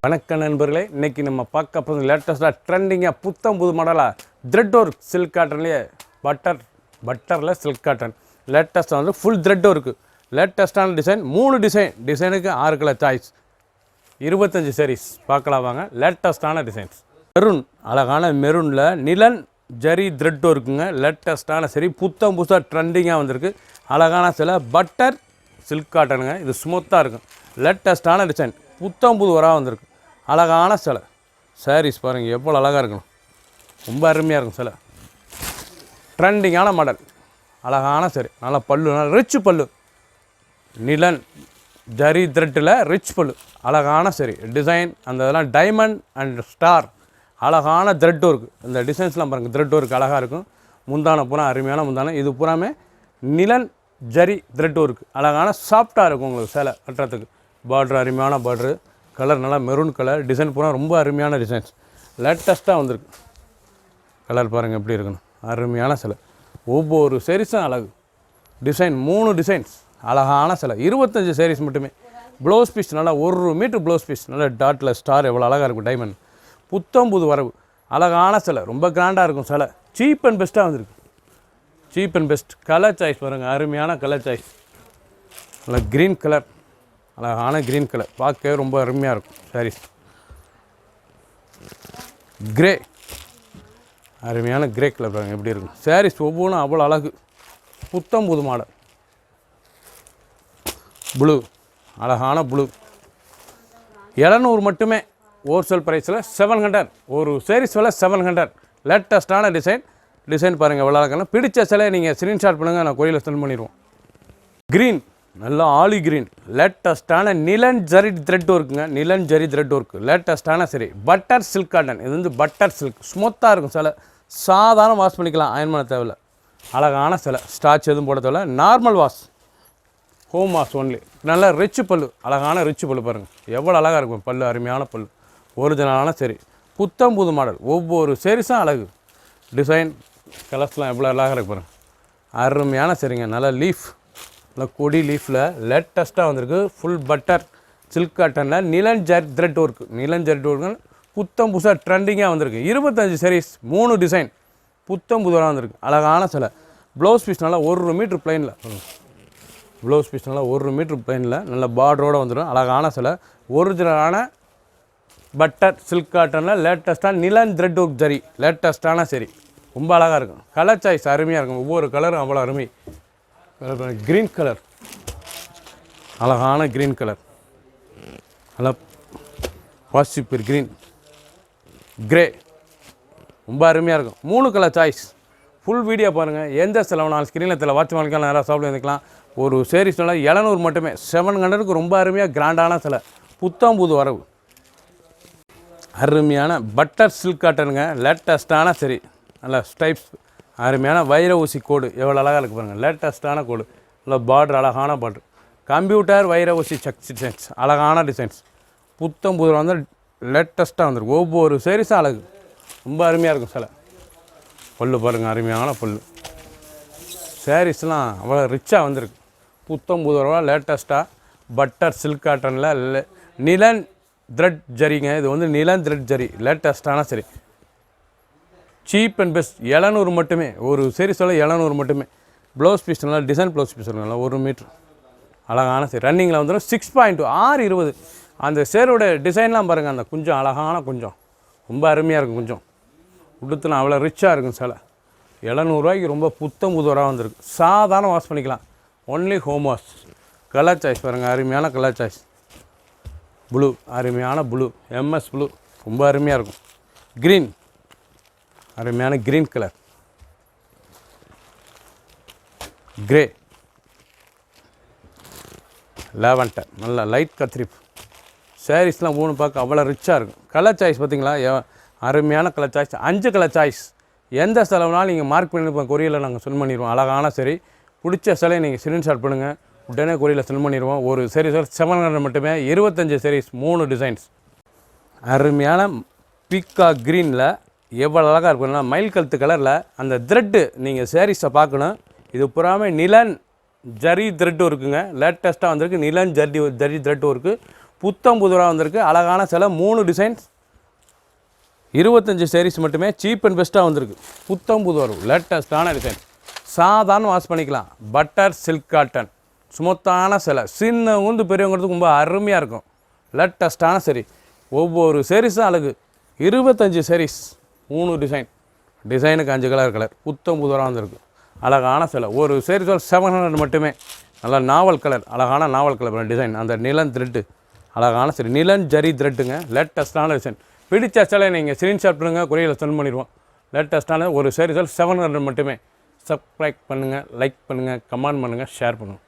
வணக்கம் நண்பர்களே, இன்றைக்கி நம்ம பார்க்க போகிறது லேட்டஸ்ட்டாக ட்ரெண்டிங்காக புத்தம் புது மாடலாக த்ரெட் ஒர்க் சில்க் காட்டன்லேயே பட்டரில் சில்க் காட்டன் லேட்டஸ்ட்டாக வந்து ஃபுல் த்ரெட் ஒர்க்கு லேட்டஸ்ட்டான டிசைன் 3 டிசைனுக்கு 6 கலர் சாய்ஸ் 25 sarees பார்க்கலாம் வாங்க. லேட்டஸ்ட்டான டிசைன்ஸ் அழகான மெரூனில் நிலன் ஜரி த்ரெட் ஒர்க்குங்க. லேட்டஸ்ட்டான சரி புத்தம் புதுசாக ட்ரெண்டிங்காக வந்திருக்கு. அழகான சில பட்டர் சில்க் காட்டனுங்க. இது ஸ்மூத்தாக இருக்கும். லேட்டஸ்ட்டான டிசைன் புத்தம் புது வராக வந்திருக்கு. அழகான சிலை சாரீஸ் பாருங்கள் எவ்வளோ அழகாக இருக்கணும். ரொம்ப அருமையாக இருக்கும் சிலை. ட்ரெண்டிங்கான மாடல் அழகான சரி நல்லா பல்லு நல்லா ரிச் பல்லு நிலன் ஜரி த்ரெட்டில் ரிச் பல்லு அழகான சரி டிசைன் அந்த இதெல்லாம் டைமண்ட் அண்ட் ஸ்டார் அழகான த்ரெட் ஒர்க்கு. இந்த டிசைன்ஸ்லாம் பாருங்கள் த்ரெட் ஒர்க் அழகாக இருக்கும். முந்தான பூரா அருமையான முந்தான இது பூராமே நிலன் ஜரி த்ரெட் ஒர்க்கு அழகான சாஃப்டாக இருக்கும். உங்களுக்கு சேலை கட்டுறதுக்கு பார்டர் அருமையான பார்டரு கலர் நல்லா மெரூன் கலர் டிசைன் பூரா ரொம்ப அருமையான டிசைன்ஸ் லேட்டஸ்ட்டாக வந்திருக்கு. கலர் பாருங்கள் எப்படி இருக்கணும். அருமையான சிலை ஒவ்வொரு சாரீஸும் அழகு டிசைன் 3 டிசைன்ஸ் அழகான சிலை 25 sarees மட்டுமே. ப்ளவுஸ் பீஸ் நல்லா 1 மீட்டர் ப்ளவுஸ் பீஸ் நல்லா டாட்டில் ஸ்டார் எவ்வளோ அழகாக இருக்கும். டைமண்ட் புத்தம் புது வரவு அழகான சிலை ரொம்ப கிராண்டாக இருக்கும் சிலை. சீப் அண்ட் பெஸ்ட்டாக வந்திருக்கு. Cheap and best colour choice பாருங்கள் அருமையான கலர் சாய்ஸ். நல்லா க்ரீன் கலர் அழகான க்ரீன் கலர் பார்க்கவே ரொம்ப அருமையாக இருக்கும். சாரீஸ் கிரே அருமையான கிரே கலர் பாருங்கள் எப்படி இருக்கும். சாரீஸ் ஒவ்வொன்றும் அவ்வளோ அழகு புத்தம் புது மாடல். ப்ளூ அழகான ப்ளூ 700 மட்டுமே. ஹோல்சேல் ப்ரைஸில் 700 ஒரு சாரீஸ் விலை 700. லேட்டஸ்ட்டான டிசைன் பாருங்கள் எவ்வளோ அழகான. பிடிச்ச சிலையை நீங்கள் ஸ்க்ரீன்ஷாட் பண்ணுங்கள், நான் கோயிலில் சென்ட் பண்ணிடுவோம். க்ரீன் நல்லா ஆலி க்ரீன் லேட்டஸ்ட்டான நிலன் ஜரி த்ரெட் ஒர்க்குங்க. நிலன் ஜரி த்ரெட் ஒர்க்கு லேட்டஸ்ட்டான சரி பட்டர் சில்க் காட்டன். இது வந்து பட்டர் சில்க் ஸ்மூத்தாக இருக்கும் சிலை. சாதாரண வாஷ் பண்ணிக்கலாம், அயன் பண்ண தேவையில்லை. அழகான சிலை ஸ்டாச் எதுவும் போட தேவையில்லை. Normal wash home wash only. நல்லா ரிச் பல்லு அழகான ரிச் பல்லு பாருங்கள் எவ்வளோ அழகாக இருக்கும். பல்லு அருமையான பல்லு ஒரிஜினலான சரி புத்தம் புது மாடல். ஒவ்வொரு சாரீஸும் அழகு டிசைன் கலர்ஸ்லாம் எவ்வளோ அழகாக இருக்கு பாருங்கள். அருமையான சரிங்க. நல்லா லீஃப் நல்லா கொடி லீஃபில் லேட்டஸ்ட்டாக வந்திருக்கு. ஃபுல் பட்டர் சில்க் காட்டனில் nylon zari thread work. Nylon zari work புத்தம் புதுசாக ட்ரெண்டிங்காக வந்திருக்கு. 25 sarees 3 டிசைன் புத்தம் புதுவாக வந்திருக்கு. அழகான சிலை. ப்ளவுஸ் பீஸ் நல்லா 1 மீட்டர் ப்ளைனில் ப்ளவுஸ் பீஸ் நல்லா 1 மீட்டர் ப்ளைனில் நல்ல பார்டரோடு வந்துடும். அழகான சிலை ஒரிஜினலான பட்டர் சில்க் காட்டனில் லேட்டஸ்ட்டாக நிலன் த்ரெட் ஒர்க் ஜரி லேட்டஸ்ட்டான சரி ரொம்ப அழகாக இருக்கும். கலர் சாய்ஸ் அருமையாக இருக்கும். ஒவ்வொரு கலரும் அவ்வளோ அருமை. க்ரீன் கலர் அழகான க்ரீன் கலர் நல்லா பாசிட்டிவ் க்ரீன் கிரே ரொம்ப அருமையாக இருக்கும். 3 கலர் சாய்ஸ். ஃபுல் வீடியோ பாருங்கள். எந்த செலவுனாலும் ஸ்க்ரீனில் தெரியல வாட்ச் பண்ணிக்கலாம். நேராக சாப்பிட்டு வந்துக்கலாம். ஒரு சேரீஸ்னால 700 மட்டுமே. 700க்கு ரொம்ப அருமையாக கிராண்டான சிலை புத்தம் புது வரவு. அருமையான பட்டர் சில்க் காட்டனுங்க. லேட்டஸ்ட்டான சரி நல்லா ஸ்டைப்ஸ் அருமையான வைர ஊசி கோடு எவ்வளோ அழகாக இருக்குது பாருங்கள். லேட்டஸ்ட்டான கோடு நல்லா பார்டர் அழகான பார்டர் கம்ப்யூட்டர் வைர ஊசி செக் டிசைன்ஸ் அழகான டிசைன்ஸ் புத்தம் புது வந்து லேட்டஸ்ட்டாக வந்துருக்கு. ஒவ்வொரு சாரீஸும் அழகு ரொம்ப அருமையாக இருக்கும் சிலை. பல்லு பாருங்கள் அருமையான பல்லு. சாரீஸ்லாம் அவ்வளோ ரிச்சாக வந்திருக்கு. புத்தம் புது ரூபா லேட்டஸ்ட்டாக பட்டர் சில்க் காட்டனில் நிலன் த்ரெட் ஜரிங்க. இது வந்து நிலன் த்ரெட் ஜரி லேட்டஸ்ட்டான சரி சீப் அண்ட் பெஸ்ட் 700 மட்டுமே. ஒரு சாரீஸோட 700 மட்டுமே. ப்ளவுஸ் பீஸ் நல்லா டிசைன் ப்ளவுஸ் பீஸ் நல்லா 1 மீட்ரு அழகான சரி ரன்னிங்கில் வந்துடும். 6.2 620. அந்த சேரோட டிசைன்லாம் பாருங்கள். அந்த கொஞ்சம் அழகான கொஞ்சம் ரொம்ப அருமையாக இருக்கும். கொஞ்சம் உடுத்துனா அவ்வளோ ரிச்சாக இருக்கும் சிலை. 700 ரூபாய்க்கு ரொம்ப புத்தம் புதுவராக வந்திருக்கு. சாதாரண வாஷ் பண்ணிக்கலாம். Only home wash. Colour choice பாருங்கள் அருமையான கலர் சாய்ஸ். ப்ளூ அருமையான ப்ளூ எம்எஸ் ப்ளூ ரொம்ப அருமையாக இருக்கும். க்ரீன் அருமையான க்ரீன் கலர். கிரே லாவெண்டர் நல்லா லைட் கத்திரிப்பு. சாரீஸ்லாம் 3 பார்க்க அவ்வளோ ரிச்சாக இருக்கும். கலர் சாய்ஸ் பார்த்தீங்களா அருமையான கலர் சாய்ஸ். 5 colour choice. எந்த செலவுனாலும் நீங்கள் மார்க் பண்ணி கொரியரில் நாங்கள் சென்ட் பண்ணிடுவோம். அழகான சரி பிடிச்ச சிலையை நீங்கள் ஸ்க்ரீன்ஷாட் பண்ணுங்கள், உடனே கொரியரில் சென்ட் பண்ணிடுவோம். ஒரு சாரீஸ் 700 மட்டுமே. 25 sarees 3 டிசைன்ஸ். அருமையான பீக்கா க்ரீனில் எவ்வளோ அழகாக இருக்குன்னா மயில் கழுத்து கலரில் அந்த த்ரெட்டு நீங்கள் சாரீஸை பார்க்கணும். இது புறாமல் நிலன் ஜரி த்ரெட் ஒர்க்குங்க. லேட்டஸ்ட்டாக வந்திருக்கு நிலன் ஜரி த்ரெட் ஒர்க்கு. புத்தம் புதுராக வந்திருக்கு. அழகான சிலை 3 டிசைன்ஸ் 25 sarees மட்டுமே. சீப் அண்ட் பெஸ்ட்டாக வந்திருக்கு. புத்தம் புது வரும் லேட்டஸ்ட்டான டிசைன். சாதாரண வாஷ் பண்ணிக்கலாம். பட்டர் சில்க் காட்டன் ஸ்மூத்தான சிலை. சின்னவங்க பெரியவங்கிறதுக்கு ரொம்ப அருமையாக இருக்கும். லேட்டஸ்ட்டான சரி. ஒவ்வொரு sareesஸும் அழகு. 25 sarees 3 டிசைனுக்கு 5 கலர் புத்தம் புதுவராக வந்திருக்கு. அழகான சிலை. ஒரு sarees 700 மட்டுமே. நல்லா நாவல் கலர், அழகான நாவல் கலர் டிசைன். அந்த நிலன் த்ரெட்டு அழகான சரி. நிலன் ஜரி த்ரெட்டுங்க. லேட்டஸ்ட்டான டிசைன். பிடிச்ச சிலை நீங்கள் ஸ்க்ரீன்ஷாட் பண்ணுங்கள், கொரியரில் சென்ட் பண்ணிடுவோம். லேட்டஸ்ட்டான ஒரு sarees 700 மட்டுமே. சப்ஸ்கிரைப் பண்ணுங்கள், லைக் பண்ணுங்கள், கமெண்ட் பண்ணுங்கள், ஷேர் பண்ணுங்கள்.